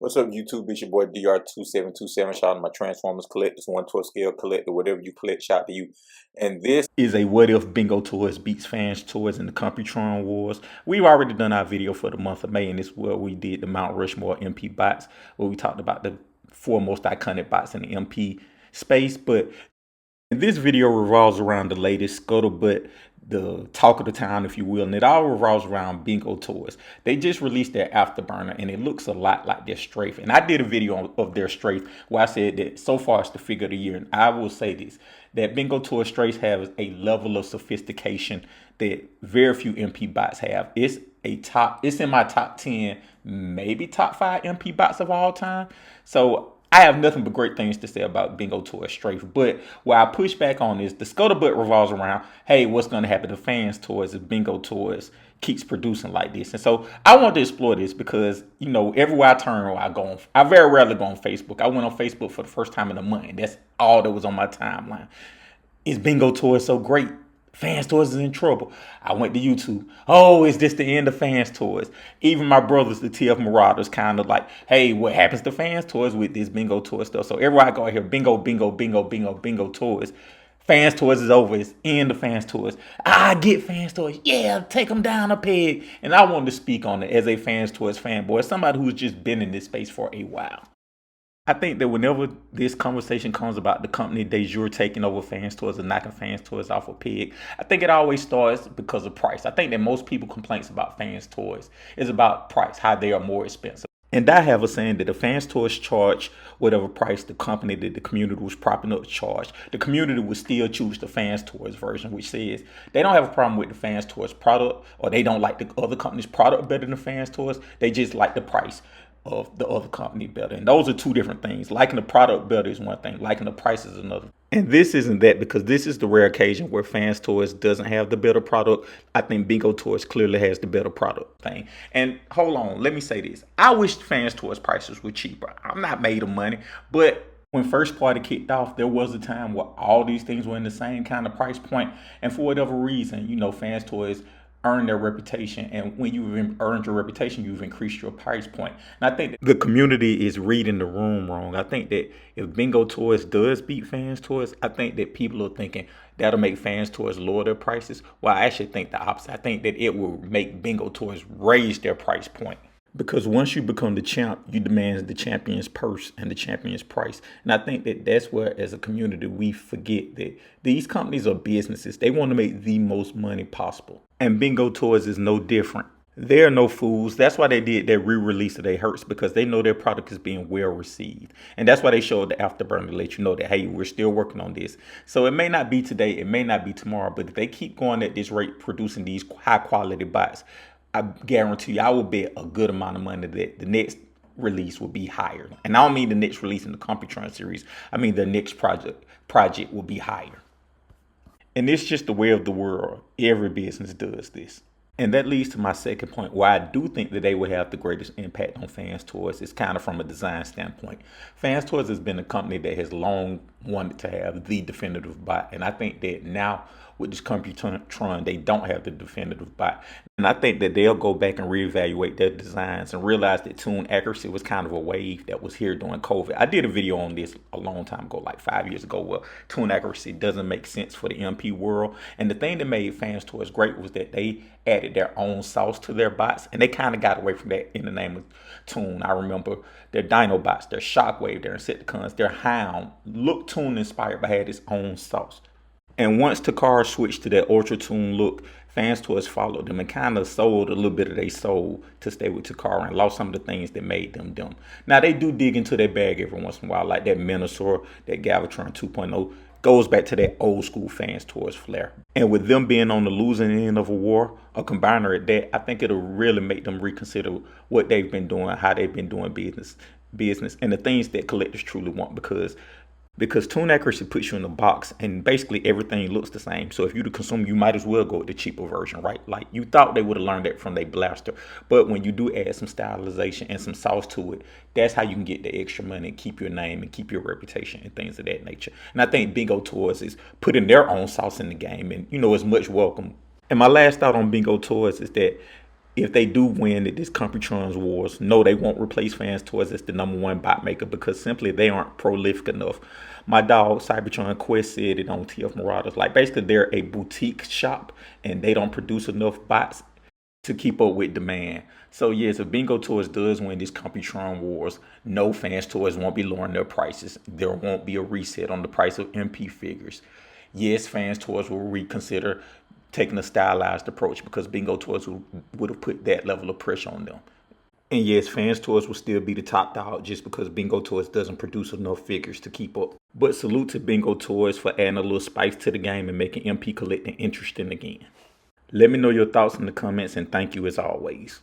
What's up, YouTube? It's your boy DR2727. Shout out to my Transformers collectors, 1/12 scale collector, whatever you collect, shout out to you. And this is a What If Bingo Toys beats FansToys in the Computron Wars. We've already done our video for the month of May, and this is where we did the Mount Rushmore MP bots, where we talked about the 4 most iconic bots in the MP space. But this video revolves around the latest scuttlebutt, the talk of the town, if you will, and it all revolves around BingoToys. They just released their Afterburner, and it looks a lot like their Strafe. And I did a video of their Strafe where I said that so far it's the figure of the year. And I will say this, that BingoToys Strafe has a level of sophistication that very few MP bots have. It's in my top 10, maybe top 5 MP bots of all time. So I have nothing but great things to say about BingoToys Strafe, but where I push back on is the scuttlebutt revolves around, hey, what's going to happen to FansToys if BingoToys keeps producing like this? And so I want to explore this because, you know, everywhere I turn, I very rarely go on Facebook. I went on Facebook for the first time in a month, and that's all that was on my timeline. Is BingoToys so great? FansToys is in trouble. I went to YouTube. Oh, is this the end of FansToys? Even my brothers, the TF Marauders, kind of like, hey, what happens to FansToys with this BingoToys stuff? So everywhere I go, I hear BingoToys. FansToys is over. It's end of FansToys. I get FansToys. Yeah, take them down a peg. And I wanted to speak on it as a FansToys fanboy, somebody who's just been in this space for a while. I think that whenever this conversation comes about the company de jure taking over FansToys and knocking FansToys off a peg, I think it always starts because of price. I think that most people complaints about FansToys is about price, how they are more expensive. And I have a saying that the FansToys charge whatever price the company that the community was propping up charge. The community would still choose the FansToys version, which says they don't have a problem with the FansToys product, or they don't like the other company's product better than FansToys. They just like the price of the other company better. And those are two different things. Liking the product better is one thing, liking the price is another. And this isn't that, because this is the rare occasion where FansToys doesn't have the better product. I think BingoToys clearly has the better product thing. And hold on, let me say this. I wish FansToys prices were cheaper. I'm not made of money, but when first party kicked off, there was a time where all these things were in the same kind of price point. And for whatever reason, you know, FansToys earn their reputation, and when you've earned your reputation, you've increased your price point. And I think the community is reading the room wrong. I think that if BingoToys does beat FansToys, I think that people are thinking that'll make FansToys lower their prices. Well, I actually think the opposite. I think that it will make BingoToys raise their price point. Because once you become the champ, you demand the champion's purse and the champion's price. And I think that that's where, as a community, we forget that these companies are businesses. They want to make the most money possible. And BingoToys is no different. They're no fools. That's why they did their re-release of their Hertz, because they know their product is being well received. And that's why they showed the Afterburner to let you know that, hey, we're still working on this. So it may not be today, it may not be tomorrow, but if they keep going at this rate, producing these high quality bots, I guarantee you, I will bet a good amount of money that the next release will be higher. And I don't mean the next release in the Computron series. I mean the next project will be higher. And it's just the way of the world. Every business does this. And that leads to my second point, why I do think that they will have the greatest impact on FansToys. It's kind of from a design standpoint. FansToys has been a company that has long wanted to have the definitive bot. And I think that now with this Computron, they don't have the definitive bot. And I think that they'll go back and reevaluate their designs and realize that tune accuracy was kind of a wave that was here during COVID. I did a video on this a long time ago, like 5 years ago, where tune accuracy doesn't make sense for the MP world. And the thing that made FansToys great was that they added their own sauce to their bots, and they kind of got away from that in the name of tune. I remember their Dinobots, their Shockwave, their Insecticons, their Hound looked tune inspired but had its own sauce. And once the cars switched to that Ultra Tune look, FansToys followed them and kind of sold a little bit of their soul to stay with Takara and lost some of the things that made them them. Now, they do dig into their bag every once in a while, like that Minosaur, that Galvatron 2.0, goes back to that old school FansToys flair. And with them being on the losing end of a war, a combiner at that, I think it'll really make them reconsider what they've been doing, how they've been doing business, and the things that collectors truly want, because tune accuracy puts you in a box and basically everything looks the same. So if you're the consumer, you might as well go with the cheaper version, right? Like you thought they would have learned that from their blaster. But when you do add some stylization and some sauce to it, that's how you can get the extra money and keep your name and keep your reputation and things of that nature. And I think BingoToys is putting their own sauce in the game, and you know, it's much welcome. And my last thought on BingoToys is that if they do win at this Computron's Wars, no, they won't replace FansToys as the #1 bot maker because simply they aren't prolific enough. My dog Cybertron Quest said it on TF Marauders. Like basically they're a boutique shop and they don't produce enough bots to keep up with demand. So yes, if BingoToys does win this Computron Wars, no, FansToys won't be lowering their prices. There won't be a reset on the price of MP figures. Yes, FansToys will reconsider taking a stylized approach because BingoToys would have put that level of pressure on them. And yes, FansToys will still be the top dog just because BingoToys doesn't produce enough figures to keep up. But salute to BingoToys for adding a little spice to the game and making MP collecting interesting again. Let me know your thoughts in the comments and thank you as always.